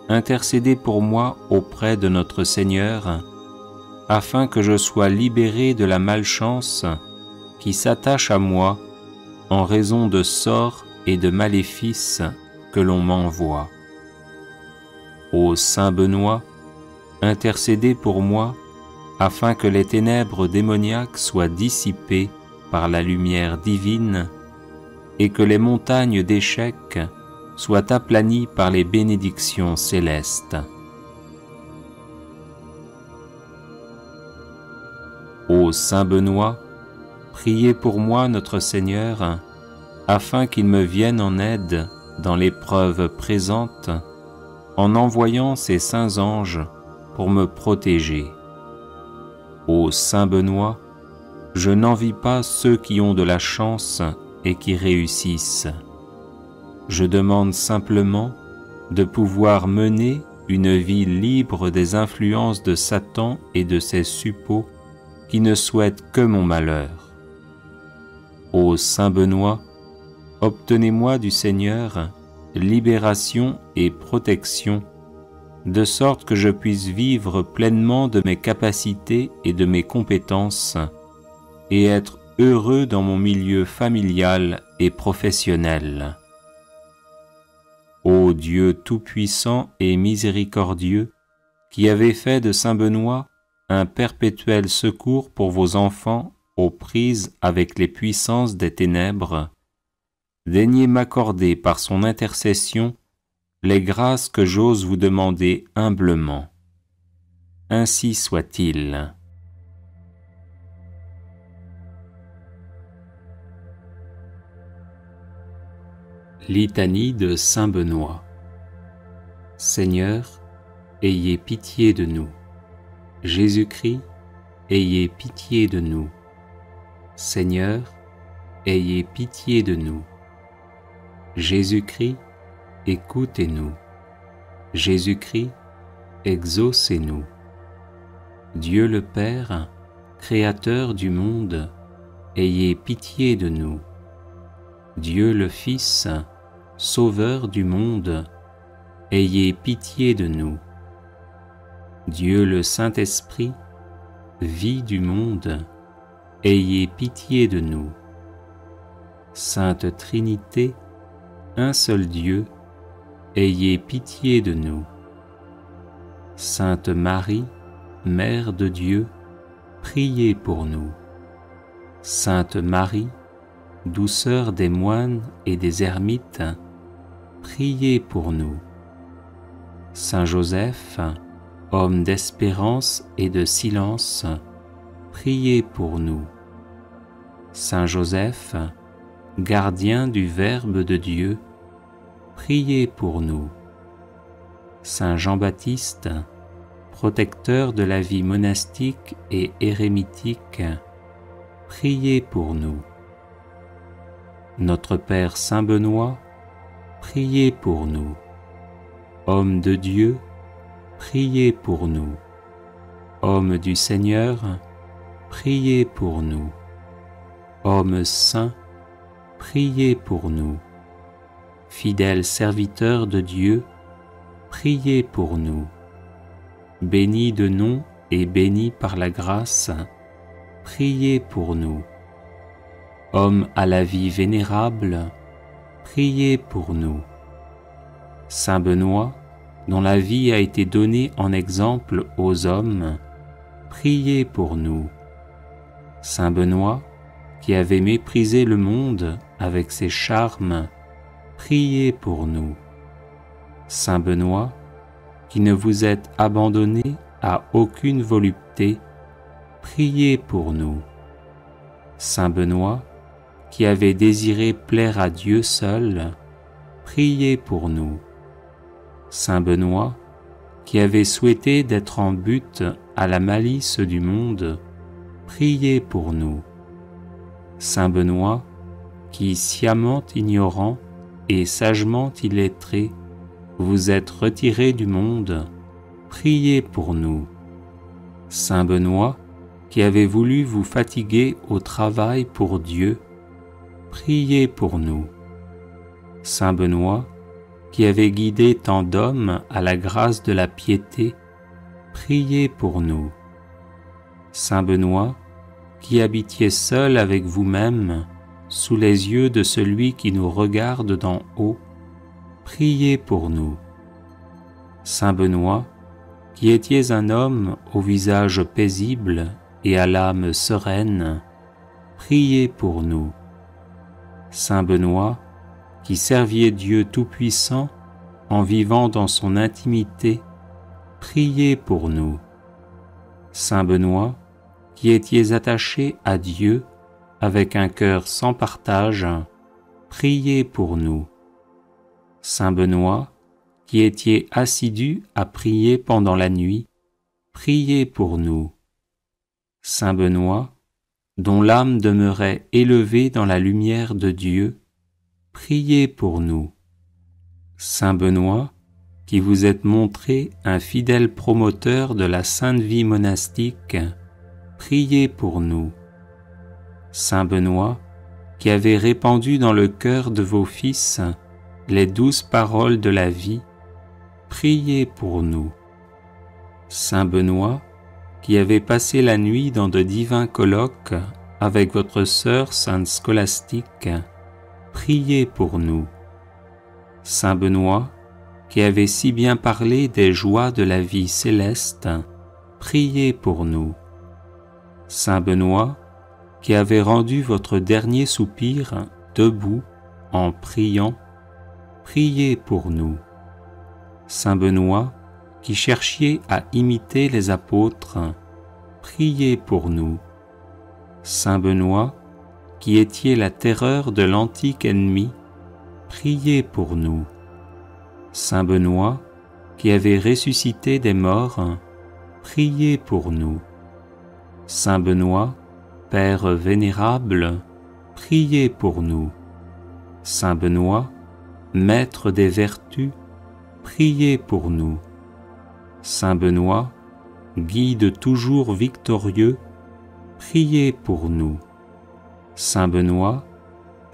intercédez pour moi auprès de notre Seigneur, afin que je sois libéré de la malchance qui s'attache à moi en raison de sorts et de maléfices que l'on m'envoie. Ô saint Benoît, intercédez pour moi, afin que les ténèbres démoniaques soient dissipées par la lumière divine, et que les montagnes d'échecs soient aplanies par les bénédictions célestes. Ô saint Benoît, priez pour moi notre Seigneur, afin qu'il me vienne en aide dans l'épreuve présente, en envoyant ses saints anges pour me protéger. Ô saint Benoît, je n'envie pas ceux qui ont de la chance et qui réussissent. Je demande simplement de pouvoir mener une vie libre des influences de Satan et de ses suppôts qui ne souhaitent que mon malheur. Ô saint Benoît, obtenez-moi du Seigneur libération et protection, de sorte que je puisse vivre pleinement de mes capacités et de mes compétences, et être heureux dans mon milieu familial et professionnel. Ô Dieu tout-puissant et miséricordieux, qui avez fait de saint Benoît un perpétuel secours pour vos enfants aux prises avec les puissances des ténèbres, daignez m'accorder par son intercession les grâces que j'ose vous demander humblement. Ainsi soit-il. Litanie de saint Benoît. Seigneur, ayez pitié de nous. Jésus-Christ, ayez pitié de nous. Seigneur, ayez pitié de nous. Jésus-Christ, écoutez-nous. Jésus-Christ, exaucez-nous. Dieu le Père, Créateur du monde, ayez pitié de nous. Dieu le Fils, Sauveur du monde, ayez pitié de nous. Dieu le Saint-Esprit, vie du monde, ayez pitié de nous. Sainte Trinité, un seul Dieu, ayez pitié de nous. Sainte Marie, Mère de Dieu, priez pour nous. Sainte Marie, douceur des moines et des ermites, priez pour nous. Saint Joseph, homme d'espérance et de silence, priez pour nous. Saint Joseph, gardien du Verbe de Dieu, priez pour nous. Saint Jean-Baptiste, protecteur de la vie monastique et érémitique, priez pour nous. Notre Père Saint Benoît, priez pour nous. Homme de Dieu, priez pour nous. Homme du Seigneur, priez pour nous. Homme saint, priez pour nous. Fidèle serviteur de Dieu, priez pour nous. Béni de nom et béni par la grâce, priez pour nous. Homme à la vie vénérable, priez pour nous. Saint Benoît, dont la vie a été donnée en exemple aux hommes, priez pour nous. Saint Benoît, qui avait méprisé le monde avec ses charmes, priez pour nous. Saint Benoît, qui ne vous êtes abandonné à aucune volupté, priez pour nous. Saint Benoît, qui avez désiré plaire à Dieu seul, priez pour nous. Saint Benoît, qui avez souhaité d'être en butte à la malice du monde, priez pour nous. Saint Benoît, qui, sciemment ignorant et sagement illettré, vous êtes retiré du monde, priez pour nous. Saint Benoît, qui avez voulu vous fatiguer au travail pour Dieu, priez pour nous. Saint Benoît, qui avez guidé tant d'hommes à la grâce de la piété, priez pour nous. Saint Benoît, qui habitiez seul avec vous-même, sous les yeux de celui qui nous regarde d'en haut, priez pour nous. Saint Benoît, qui étiez un homme au visage paisible et à l'âme sereine, priez pour nous. Saint Benoît, qui serviez Dieu Tout-Puissant en vivant dans son intimité, priez pour nous. Saint Benoît, qui étiez attaché à Dieu avec un cœur sans partage, priez pour nous. Saint Benoît, qui étiez assidu à prier pendant la nuit, priez pour nous. Saint Benoît, dont l'âme demeurait élevée dans la lumière de Dieu, priez pour nous. Saint Benoît, qui vous êtes montré un fidèle promoteur de la sainte vie monastique, priez pour nous. Saint Benoît, qui avez répandu dans le cœur de vos fils les douces paroles de la vie, priez pour nous. Saint Benoît, qui avez passé la nuit dans de divins colloques avec votre sœur sainte Scolastique, priez pour nous. Saint Benoît, qui avez si bien parlé des joies de la vie céleste, priez pour nous. Saint Benoît, qui avez rendu votre dernier soupir debout en priant, priez pour nous. Saint Benoît, qui cherchiez à imiter les apôtres, priez pour nous. Saint Benoît, qui étiez la terreur de l'antique ennemi, priez pour nous. Saint Benoît, qui avez ressuscité des morts, priez pour nous. Saint Benoît, Père vénérable, priez pour nous. Saint Benoît, Maître des vertus, priez pour nous. Saint Benoît, Guide toujours victorieux, priez pour nous. Saint Benoît,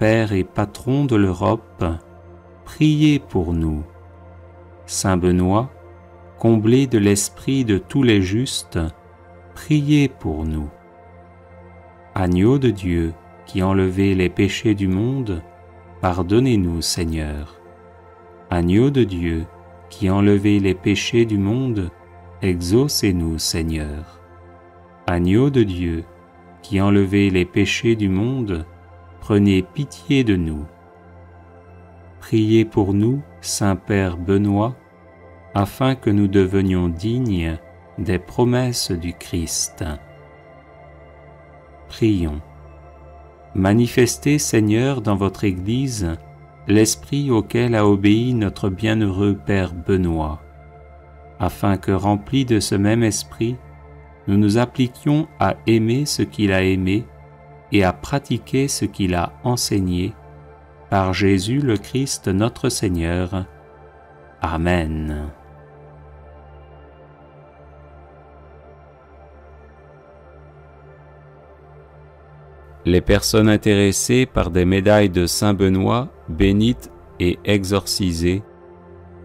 Père et Patron de l'Europe, priez pour nous. Saint Benoît, comblé de l'esprit de tous les justes, priez pour nous. Agneau de Dieu, qui enlevez les péchés du monde, pardonnez-nous, Seigneur. Agneau de Dieu, qui enlevez les péchés du monde, exaucez-nous, Seigneur. Agneau de Dieu, qui enlevez les péchés du monde, prenez pitié de nous. Priez pour nous, Saint-Père Benoît, afin que nous devenions dignes des promesses du Christ. Prions. Manifestez, Seigneur, dans votre Église, l'esprit auquel a obéi notre bienheureux Père Benoît, afin que, remplis de ce même esprit, nous nous appliquions à aimer ce qu'il a aimé et à pratiquer ce qu'il a enseigné, par Jésus le Christ notre Seigneur. Amen. Les personnes intéressées par des médailles de Saint Benoît bénites et exorcisées,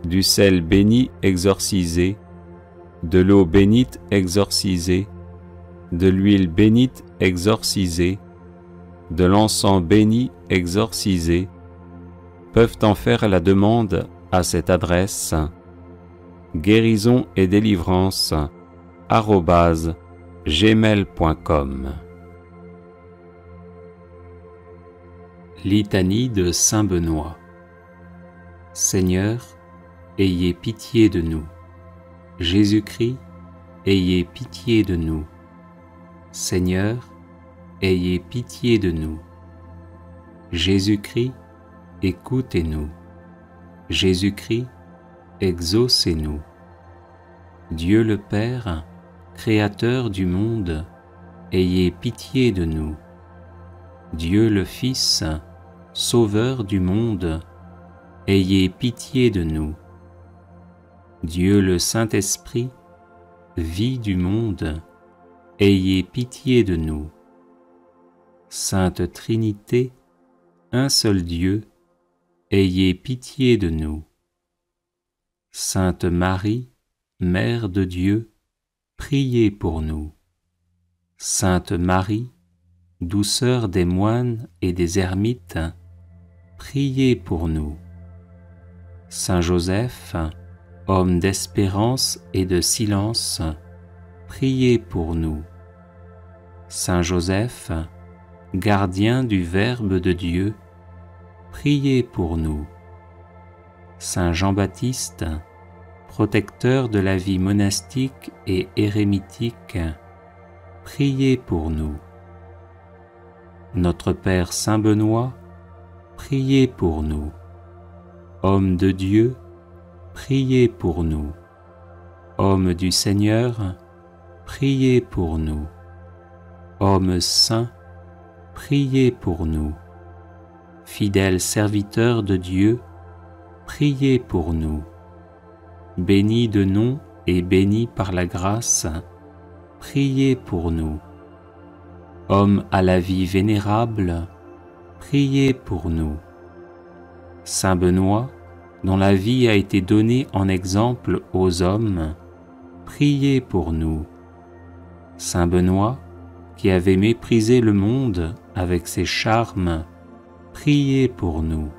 du sel béni exorcisé, de l'eau bénite exorcisée, de l'huile bénite exorcisée, de l'encens béni exorcisé, peuvent en faire la demande à cette adresse: guérison et délivrance @gmail.com. Litanie de Saint Benoît. Seigneur, ayez pitié de nous. Jésus-Christ, ayez pitié de nous. Seigneur, ayez pitié de nous. Jésus-Christ, écoutez-nous. Jésus-Christ, exaucez-nous. Dieu le Père, Créateur du monde, ayez pitié de nous. Dieu le Fils, Sauveur du monde, ayez pitié de nous. Dieu le Saint-Esprit, vie du monde, ayez pitié de nous. Sainte Trinité, un seul Dieu, ayez pitié de nous. Sainte Marie, Mère de Dieu, priez pour nous. Sainte Marie, douceur des moines et des ermites, priez pour nous. Saint Joseph, homme d'espérance et de silence, priez pour nous. Saint Joseph, gardien du Verbe de Dieu, priez pour nous. Saint Jean-Baptiste, protecteur de la vie monastique et érémitique, priez pour nous. Notre Père Saint Benoît, priez pour nous. Homme de Dieu, priez pour nous. Homme du Seigneur, priez pour nous. Homme saint, priez pour nous. Fidèle serviteur de Dieu, priez pour nous. Béni de nom et béni par la grâce, priez pour nous. Homme à la vie vénérable, priez pour nous. Saint Benoît, dont la vie a été donnée en exemple aux hommes, priez pour nous. Saint Benoît, qui avait méprisé le monde avec ses charmes, priez pour nous.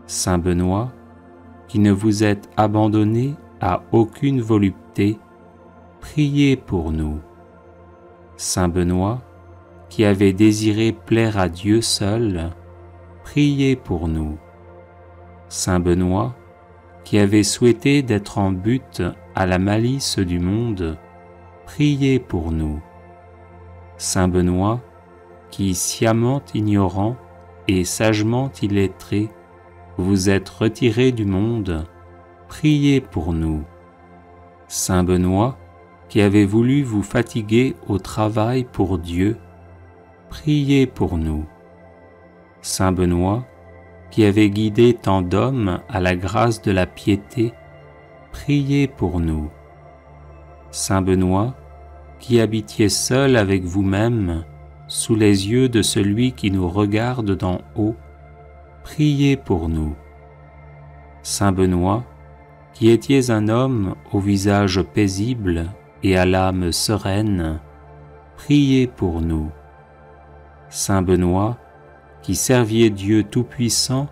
Saint Benoît, qui ne vous êtes abandonné à aucune volupté, priez pour nous. Saint Benoît, qui avait désiré plaire à Dieu seul, priez pour nous. Saint Benoît, qui avait souhaité d'être en butte à la malice du monde, priez pour nous. Saint Benoît, qui, sciemment ignorant et sagement illettré, vous êtes retiré du monde, priez pour nous. Saint Benoît, qui avait voulu vous fatiguer au travail pour Dieu, priez pour nous. Saint Benoît, qui avait guidé tant d'hommes à la grâce de la piété, priez pour nous. Saint Benoît, qui habitiez seul avec vous-même, sous les yeux de celui qui nous regarde d'en haut, priez pour nous. Saint Benoît, qui étiez un homme au visage paisible et à l'âme sereine, priez pour nous. Saint Benoît, qui serviez Dieu Tout-Puissant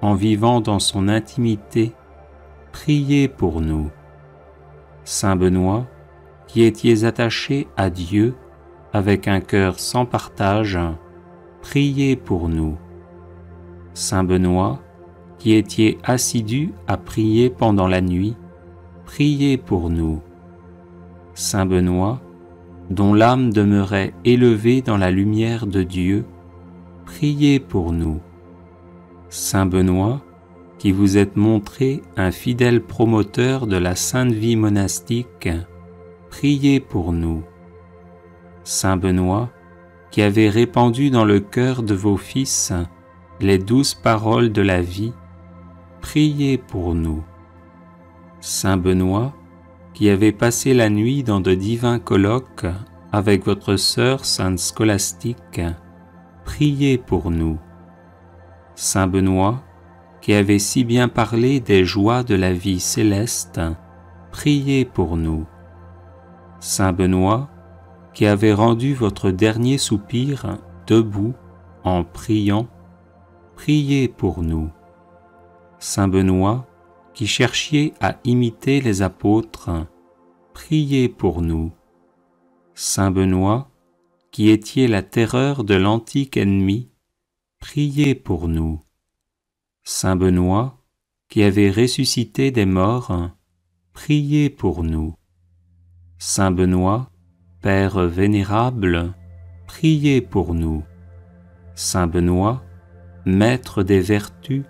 en vivant dans son intimité, priez pour nous. Saint Benoît, qui étiez attaché à Dieu avec un cœur sans partage, priez pour nous. Saint Benoît, qui étiez assidu à prier pendant la nuit, priez pour nous. Saint Benoît, dont l'âme demeurait élevée dans la lumière de Dieu, priez pour nous. Saint Benoît, qui vous êtes montré un fidèle promoteur de la sainte vie monastique, priez pour nous. Saint Benoît, qui avez répandu dans le cœur de vos fils les douces paroles de la vie, priez pour nous. Saint Benoît, qui avez passé la nuit dans de divins colloques avec votre sœur sainte Scolastique, priez pour nous. Saint Benoît, qui avez si bien parlé des joies de la vie céleste, priez pour nous. Saint Benoît, qui avez rendu votre dernier soupir debout en priant, priez pour nous. Saint Benoît, qui cherchiez à imiter les apôtres, priez pour nous. Saint Benoît, qui étiez la terreur de l'antique ennemi, priez pour nous. Saint Benoît, qui avez ressuscité des morts, priez pour nous. Saint Benoît, Père vénérable, priez pour nous. Saint Benoît, Maître des vertus,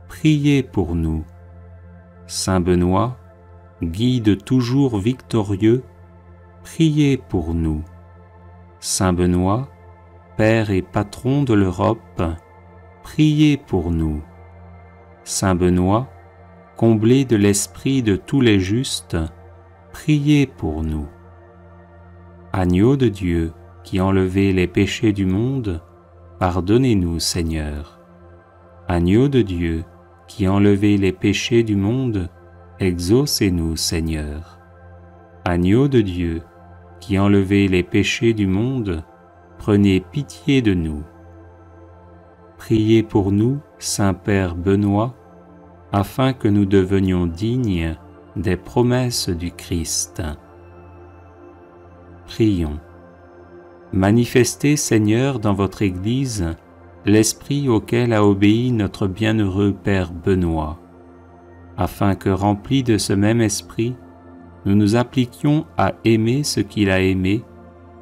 priez pour nous. Saint Benoît, Guide toujours victorieux, priez pour nous. Saint Benoît, Père et Patron de l'Europe, priez pour nous. Saint Benoît, comblé de l'esprit de tous les justes, priez pour nous. Agneau de Dieu, qui enlevez les péchés du monde, pardonnez-nous, Seigneur. Agneau de Dieu, qui enlevez les péchés du monde, exaucez-nous, Seigneur. Agneau de Dieu, qui enlevez les péchés du monde, prenez pitié de nous. Priez pour nous, Saint-Père Benoît, afin que nous devenions dignes des promesses du Christ. Prions. Manifestez, Seigneur, dans votre Église, l'esprit auquel a obéi notre bienheureux Père Benoît, afin que, remplis de ce même esprit, nous nous appliquions à aimer ce qu'il a aimé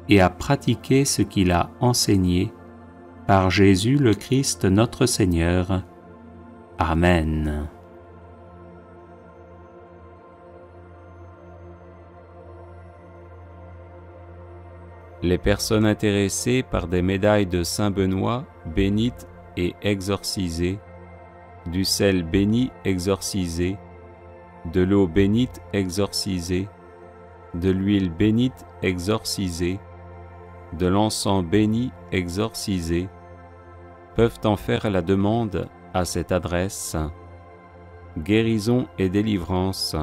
et à pratiquer ce qu'il a enseigné, par Jésus le Christ notre Seigneur. Amen. Les personnes intéressées par des médailles de Saint Benoît bénites et exorcisées, du sel béni exorcisé, de l'eau bénite exorcisée, de l'huile bénite exorcisée, de l'encens béni exorcisé, peuvent en faire la demande à cette adresse guérison et délivrance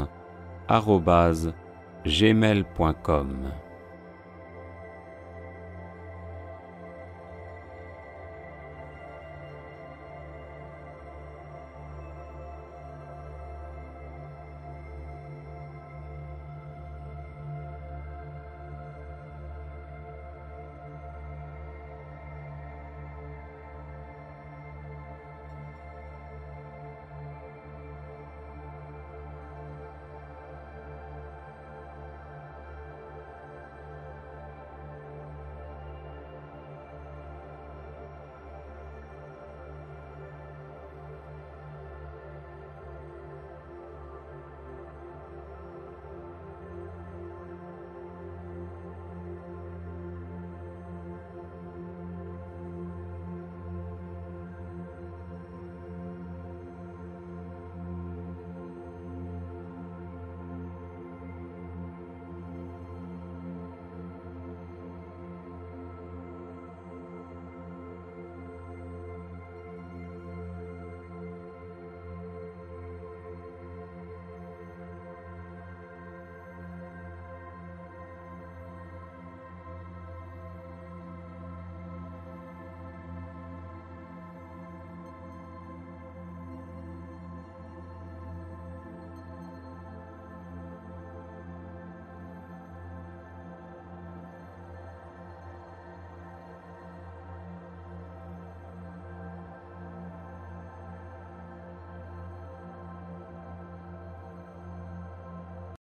@gmail.com.